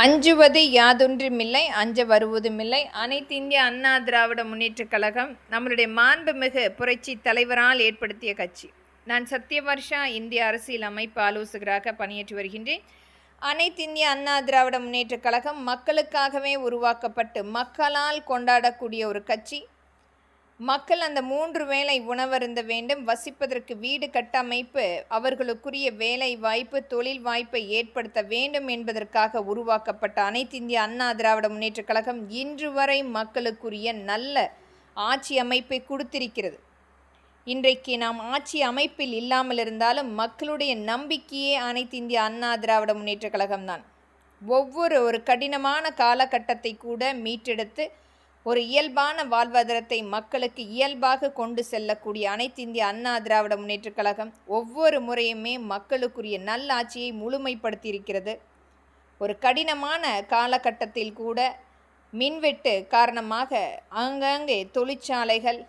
அஞ்சுவது யாதொன்றுமில்லை, அஞ்ச வருவதுமில்லை. அனைத்து இந்திய அண்ணா திராவிட முன்னேற்றக் கழகம் நம்மளுடைய மாண்புமிகு புரட்சி தலைவரால் ஏற்படுத்திய கட்சி. நான் சத்யவர்ஷா இந்திய அரசியல் அமைப்பு ஆலோசகராக பணியாற்றி வருகின்றேன். அனைத்து இந்திய அண்ணா திராவிட முன்னேற்றக் கழகம் மக்களுக்காகவே உருவாக்கப்பட்டு மக்களால் கொண்டாடக்கூடிய ஒரு கட்சி. மக்கள் அந்த 3 வேளை உணவருந்த வேண்டும், வசிப்பதற்கு வீடு கட்டமைப்பு, அவர்களுக்குரிய வேலை வாய்ப்பு, தொழில் வாய்ப்பை ஏற்படுத்த வேண்டும் என்பதற்காக உருவாக்கப்பட்ட அனைத்து இந்திய அண்ணா திராவிட முன்னேற்றக் கழகம் இன்று வரை மக்களுக்குரிய நல்ல ஆட்சி அமைப்பை கொடுத்திருக்கிறது. இன்றைக்கு நாம் ஆட்சி அமைப்பில் இல்லாமல் இருந்தாலும் மக்களுடைய நம்பிக்கையே அனைத்து இந்திய அண்ணா திராவிட முன்னேற்றக் கழகம்தான். ஒரு கடினமான காலகட்டத்தை கூட மீட்டெடுத்து ஒரு இயல்பான வாழ்வாதாரத்தை மக்களுக்கு இயல்பாக கொண்டு செல்லக்கூடிய அனைத்து இந்திய அண்ணா திராவிட முன்னேற்றக் கழகம் ஒவ்வொரு முறையுமே மக்களுக்குரிய நல்லாட்சியை முழுமைப்படுத்தியிருக்கிறது. ஒரு கடினமான காலகட்டத்தில் கூட மின்வெட்டு காரணமாக ஆங்காங்கே தொழிற்சாலைகள்,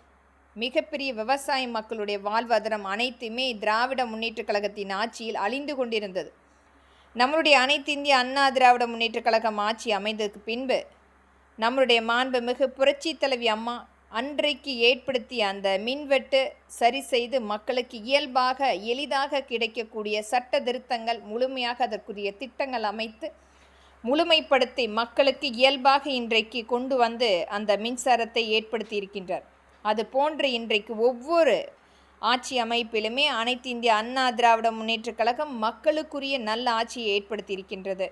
மிகப்பெரிய விவசாய மக்களுடைய வாழ்வாதாரம் அனைத்துமே திராவிட முன்னேற்றக் கழகத்தின் ஆட்சியில் அழிந்து கொண்டிருந்தது. நம்மளுடைய அனைத்து இந்திய அண்ணா திராவிட முன்னேற்றக் கழகம் ஆட்சி அமைந்ததுக்கு பின்பு நம்மளுடைய மாண்புமிகு புரட்சி தலைவி அம்மா அன்றைக்கு ஏற்படுத்திய அந்த மின்வெட்டு சரி செய்து மக்களுக்கு இயல்பாக எளிதாக கிடைக்கக்கூடிய சட்ட திருத்தங்கள், முழுமையாக அதற்குரிய திட்டங்கள் அமைத்து முழுமைப்படுத்தி மக்களுக்கு இயல்பாக இன்றைக்கு கொண்டு வந்து அந்த மின்சாரத்தை ஏற்படுத்தி இருக்கின்றார். அது போன்று இன்றைக்கு ஒவ்வொரு ஆட்சி அமைப்பிலுமே அனைத்து இந்திய அண்ணா திராவிட முன்னேற்றக் கழகம் மக்களுக்குரிய நல்ல ஆட்சியை ஏற்படுத்தி இருக்கின்றது.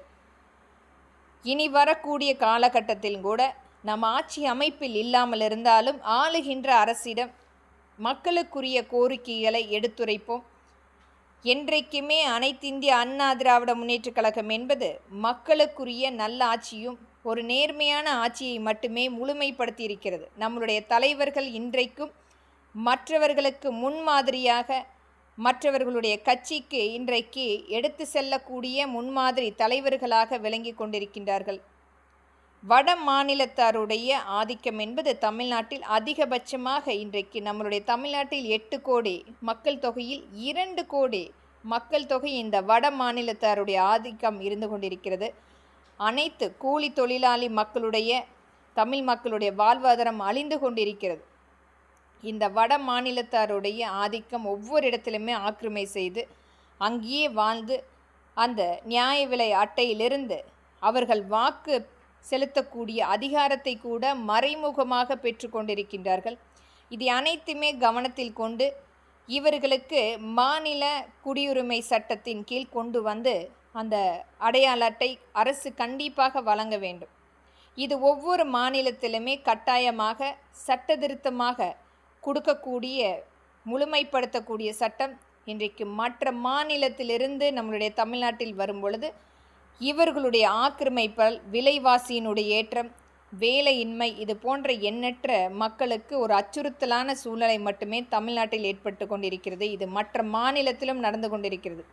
இனி வரக்கூடிய காலகட்டத்தில் கூட நம் ஆட்சி அமைப்பில் இல்லாமல் இருந்தாலும் ஆளுகின்ற அரசிடம் மக்களுக்குரிய கோரிக்கைகளை எடுத்துரைப்போம். என்றைக்குமே அனைத்து இந்திய அண்ணா திராவிட முன்னேற்றக் கழகம் என்பது மக்களுக்குரிய நல்ல ஆட்சியும் ஒரு நேர்மையான ஆட்சியை மட்டுமே முழுமைப்படுத்தி இருக்கிறது. நம்மளுடைய தலைவர்கள் இன்றைக்கும் மற்றவர்களுக்கு முன்மாதிரியாக, மற்றவர்களுடைய கட்சிக்கு இன்றைக்கு எடுத்து செல்லக்கூடிய முன்மாதிரி தலைவர்களாக விளங்கி கொண்டிருக்கின்றார்கள். வட மாநிலத்தாருடைய ஆதிக்கம் என்பது தமிழ்நாட்டில் அதிகபட்சமாக இன்றைக்கு நம்மளுடைய தமிழ்நாட்டில் 8 கோடி மக்கள் தொகையில் 2 கோடி மக்கள் தொகை இந்த வட மாநிலத்தாருடைய ஆதிக்கம் இருந்து கொண்டிருக்கிறது. அனைத்து கூலி தொழிலாளி மக்களுடைய, தமிழ் மக்களுடைய வாழ்வாதாரம் அழிந்து கொண்டிருக்கிறது. இந்த வட மாநிலத்தாருடைய ஆதிக்கம் ஒவ்வொரு இடத்திலுமே ஆக்கிரமி செய்து அங்கேயே வாழ்ந்து அந்த நியாய விலை அட்டையிலிருந்து அவர்கள் வாக்கு செலுத்தக்கூடிய அதிகாரத்தை கூட மறைமுகமாக பெற்று கொண்டிருக்கின்றார்கள். இது அனைத்துமே கவனத்தில் கொண்டு இவர்களுக்கு மாநில குடியுரிமை சட்டத்தின் கீழ் கொண்டு வந்து அந்த அடையாள அட்டை அரசு கண்டிப்பாக வழங்க வேண்டும். இது ஒவ்வொரு மாநிலத்திலுமே கட்டாயமாக சட்ட திருத்தமாக கொடுக்கக்கூடிய, முழுமைப்படுத்தக்கூடிய சட்டம் இன்றைக்கு மற்ற மாநிலத்திலிருந்து நம்மளுடைய தமிழ்நாட்டில் வரும் பொழுது இவர்களுடைய ஆக்கிரமிப்பால் விலைவாசியினுடைய ஏற்றம், வேலையின்மை, இது போன்ற எண்ணற்ற மக்களுக்கு ஒரு அச்சுறுத்தலான சூழ்நிலை மட்டுமே தமிழ்நாட்டில் ஏற்பட்டு கொண்டிருக்கிறது. இது மற்ற மாநிலத்திலும் நடந்து கொண்டிருக்கிறது.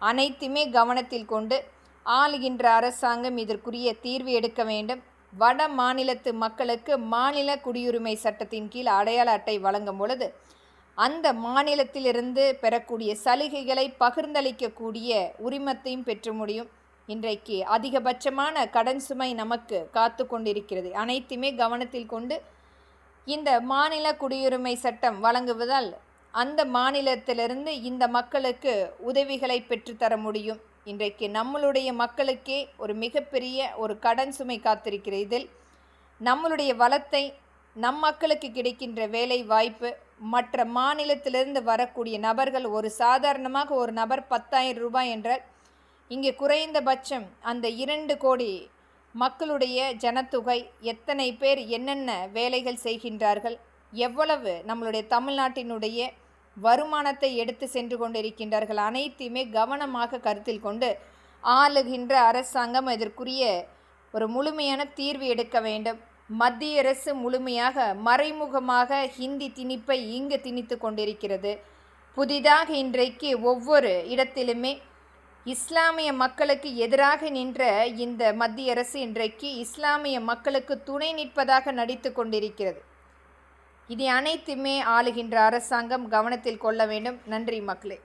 அனைத்துமே கவனத்தில் கொண்டு ஆளுகின்ற அரசாங்கம் இதற்குரிய தீர்வு எடுக்க வேண்டும். வட மாநிலத்து மக்களுக்கு மாநில குடியுரிமை சட்டத்தின் கீழ் அடையாள அட்டை வழங்கும் பொழுது அந்த மாநிலத்திலிருந்து பெறக்கூடிய சலுகைகளை பகிர்ந்தளிக்கக்கூடிய உரிமத்தையும் பெற்று முடியும். இன்றைக்கு அதிகபட்சமான கடன் சுமை நமக்கு காத்து கொண்டிருக்கிறது. அனைத்துமே கவனத்தில் கொண்டு இந்த மாநில குடியுரிமை சட்டம் வழங்குவதால் அந்த மாநிலத்திலிருந்து இந்த மக்களுக்கு உதவிகளை பெற்றுத்தர முடியும். இன்றைக்கு நம்மளுடைய மக்களுக்கே ஒரு மிகப்பெரிய ஒரு கடன் சுமை காத்திருக்கிறது. இதில் நம்மளுடைய வளத்தை, நம் மக்களுக்கு கிடைக்கின்ற வேலை வாய்ப்பு, மற்ற மாநிலத்திலிருந்து வரக்கூடிய நபர்கள், ஒரு சாதாரணமாக ஒரு நபர் 10,000 ரூபாய் என்றால் இங்கே குறைந்தபட்சம் அந்த 2 கோடி மக்களுடைய ஜனத்தொகை எத்தனை பேர் என்னென்ன வேலைகள் செய்கின்றார்கள், எவ்வளவு நம்மளுடைய தமிழ்நாட்டினுடைய வருமானத்தை எடுத்து சென்று கொண்டிருக்கின்றார்கள், அனைத்தையுமே கவனமாக கருத்தில் கொண்டு ஆளுகின்ற அரசாங்கம் இதற்குரிய ஒரு முழுமையான தீர்வு எடுக்க வேண்டும். மத்திய அரசு முழுமையாக மறைமுகமாக ஹிந்தி திணிப்பை இங்கு திணித்து கொண்டிருக்கிறது. புதிதாக இன்றைக்கு ஒவ்வொரு இடத்திலுமே இஸ்லாமிய மக்களுக்கு எதிராக நின்ற இந்த மத்திய அரசு இன்றைக்கு இஸ்லாமிய மக்களுக்கு துணை நிற்பதாக நடித்து கொண்டிருக்கிறது. இது அனைத்துமே ஆளுகின்ற அரசாங்கம் கவனத்தில் கொள்ள வேண்டும். நன்றி மக்களே.